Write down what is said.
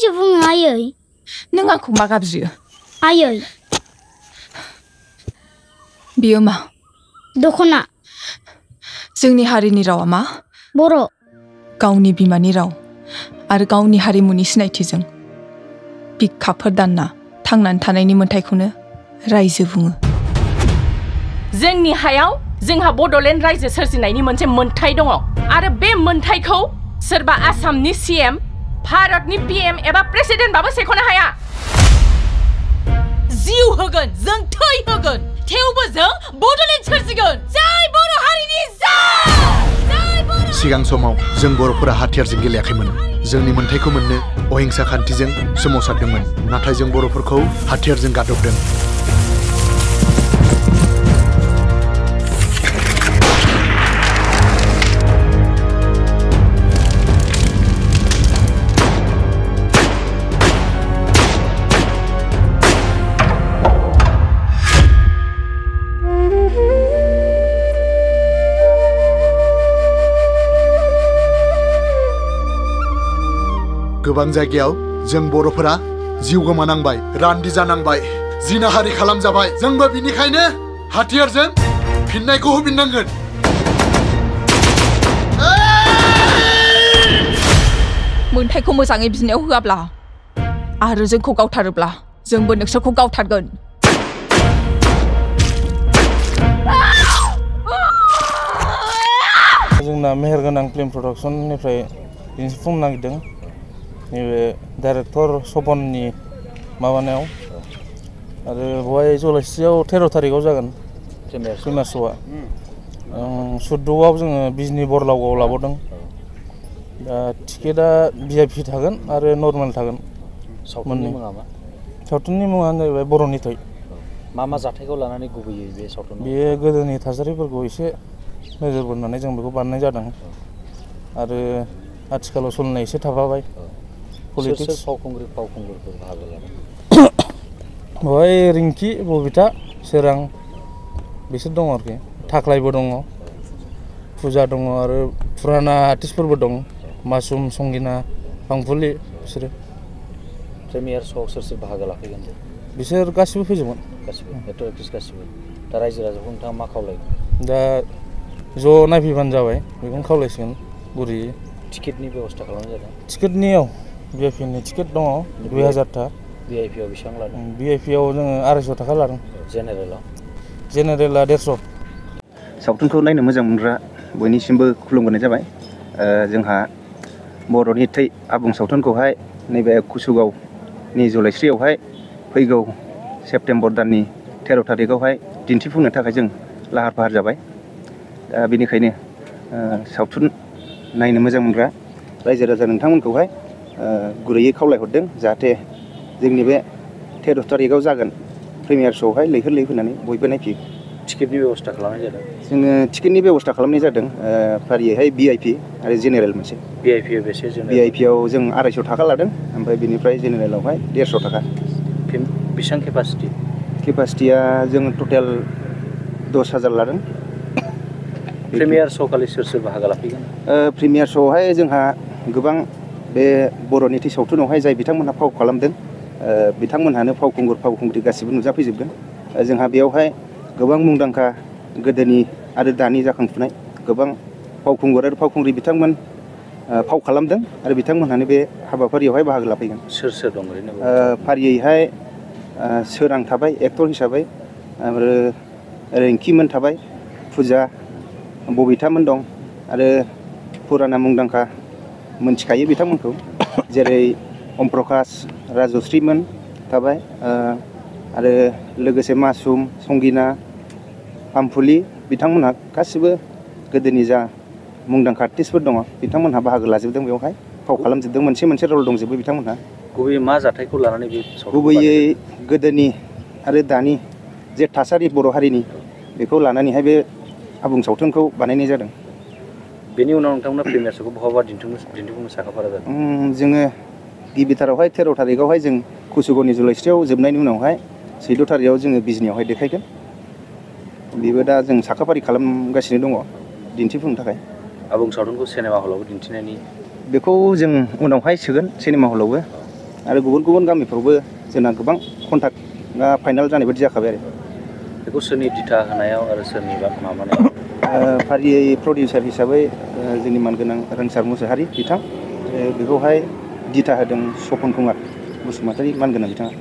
रायजो बुङो आयै नों आंखौ मा गाबज्रियो आयै बियो मा दखना जोंनि हारिनि रावा मा बर' गावनि बिमानि राव आरो गावनि हारिमुनि सिनायथिजों बिखाफोर दानना थांनानै थानायनि मोन्थायखौनो रायजो बुङो जोंनि हायाव जोंहा बड'लेण्ड रायजो सोरजिनायनि मोनसे मोन्थाय दङ आरो बे मोन्थायखौ सोरबा आसामनि सीएम भारतनि पीएम एबा प्रेसिडेन्टबाबो सेख'नो हाया जिउ होगोन जों थै होगोन थेवबो जों बड'लेण्ड सोरजिगोन जय बर' हारिनि जय सिगां समाव जों बर'फोरा हाथियारजों गेलेयाखैमोन जोंनि मोन्थायखौ मोननो अहिंसा खान्थिजों सोमावसारदोंमोन नाथाय जों बर'फोरखौ हाथियारजों गादबदों गोबां जायगायाव जों बर'फोरा जिउ गोमानांबाय रान्दि जानांबाय जिनाहारि खालामजाबाय जोंबो बिनिखायनो हाथियारजों फिननायखौ होफिननांगोन मोन्थायखौ मोजाङै बिनायाव होआब्ला आरो जोंखौ गावथारोब्ला जोंबो नोंसोरखौ गावथारगोन जोंना मेहेरगोनां फिल्म प्रडाक्शननिफ्राय दिन्थिफुंनो नागिरदों नैबे डाइरेक्टर सपननि माबानायाव आरो बेवहाय जलाइस्रियाव 13 थारिखआव जागोन प्रिमियार श'आ 14आव जोङो बिजनि बरलागावआव लाबावदों दा टिकेटआ भिआइपि थागोन आरो नर्मेल थागोन सावथुननि मुङा मा सावथुननि मुङा जाहैबाय बर'नि थै मा जाथायखौ लानानै गुबैयै बे सावथुन बेयो गोदोनि थासारिफोरखौ एसे नोजोर बोनानै जों बेखौ बानायनाय जादों आरो आथिखालाव सोलिनाय एसे थाफाबाय पलिटिक्स फावखुंगुरफोर बाहागो लादों बेवहाय रिंकि बबिता सोरां बिसोर दङ आरोखि थाख्लायबो दङ फुजा दङ आरो फुराना आर्टिस्टफोरबो दं मासुम संगिना फांफुलि बिसोरो प्रिमियार श'आव सोर बाहागो लाफैगोन बिसोर गासिबो फैजोबगोन गासिबो एक्टर एक्ट्रेस गासिबो दा रायजो राजाखौ नोंथाङा मा खावलायगोन दा ज' नायफैबानो जाबाय बेखौनो खावलायसिगोन गुरैयै टिकेटनि बेबस्था खालामनाय जादों टिकेटनियाव भिआइपिनि टिकेट दङ 2000 भिआइपिआव बेसेबां लादों भिआइपिआव जोङो 250 थाखा लादों जेनेरेला 150 सावथुनखौ नायनो मोजां मोनग्रा बयनिसिमबो खुलुमगोरनाय जाबाय जोंहा बर'नि थै आबुं सावथुनखौहाय नैबे कुसुगावनि जलाइस्रियावहाय फैगौ सेप्तेम्बर दाननि 13 थारिखआवहाय दिन्थिफुंनो थाखाय जों लाहार फाहार जाबाय दा बेनिखायनो सावथुन नायनो मोजां मोनग्रा रायजो राजा नोंथांमोनखौहाय गुरैयै खावलायहरदों जाहाथे जोंनि बे 13 थारिखआव जागोन प्रिमियार श'आवहाय लैहोर लैहोरनानै बयबो नायफैयो टिकेटनि बेबस्था खालामनाय जादों जोङो टिकेटनि बेबस्था खालामनाय जादों फारियैहाय भिआइपि आरो जेनेरेल मोनसे भिआइपिआव बेसे भिआइपिआव जों 250 थाखा लादों ओमफ्राय बेनिफ्राय जेनेरेलावहाय 150 थाखा बेसेबां केपासिटिया जों टटेल 10,000 लादों प्रिमियार श' खालि सोर बाहागो लाफैगोन प्रिमियार श'आवहाय जोंहा गोबां बे बर'नि थै सावथुनावहाय जाय बिथांमोनहा फाव खालामदों बिथांमोनहानो फावखुंग्रि गासिबो नुजाफैजोबगोन जोंहा बेयावहाय गोबां मुंदांखा गोदोनि आरो दानि जाखांफुनाय गोबां फावखुंगुर आरो फावखुंग्रि बिथांमोन फाव खालामदों आरो बिथांमोनहानो बे हाबाफारियावहाय बाहागो लाफैगोन सोर दं ओरैनो फारियैहाय सोरां थाबाय एक्टर हिसाबै आरो रिंकिमोन थाबाय फुजा बबितामोन दं आरो फुराना मुंदांखा मोनथिखायो बिथांमोनखौ जेरै अम प्रकाश राजश्रीमोन थाबाय आरो लोगोसे मासुम संगिना फामफुलि बिथांमोनहा गासिबो गोदोनि जा मुंदांखा आर्टिस्टफोर दङ बिथांमोनहा बाहागो लाजोबदों बेवहाय फाव खालामजोबदों मोनसे रल दंजोबो बिथांमोनहा गुबैयै मा जाथायखौ लानानै बे गुबैयै गोदोनि आरो दानि जे थासारि बर' हारिनि बेखौ लानानैहाय बे आबुं सावथुनखौ बानायनाय जादों बेनि उनाव नोंथांमोना प्रिमियार श'खौ बहाबा दिन्थिफुंनो साखाफारा जादों जोङो गिबिथारावहाय 13 थारिखआवहाय जों कुसुगावनि जलाइस्रियाव जोबनायनि उनावहाय 14 थारिखआव जोङो बिजनियावहाय देखायगोन बेबो दा जों साखाफारि खालामगासिनो दङ दिन्थिफुंनो थाखाय आबुं सावथुनखौ सिनेमा हलावबो दिन्थिनायनि बेखौ जों उनावहाय सोगोन सिनेमा हलावबो आरो गुबुन गुबुन गामिफ्रावबो जोंना गोबां कन्ट्राक्टआ फाइनाल जानाय बायदि जाखाबाय आरो बेखौ सोरनि दिथा होनायाव आरो सोरनिबा माबानायाव फारियै प्रडिउसार हिसाबै जोंनि मानगोनां रोंसार मुसाहारि बिथां बेखौहाय दिथा होदों सपन कुमार बसुमतारी मानगोनां बिथाङा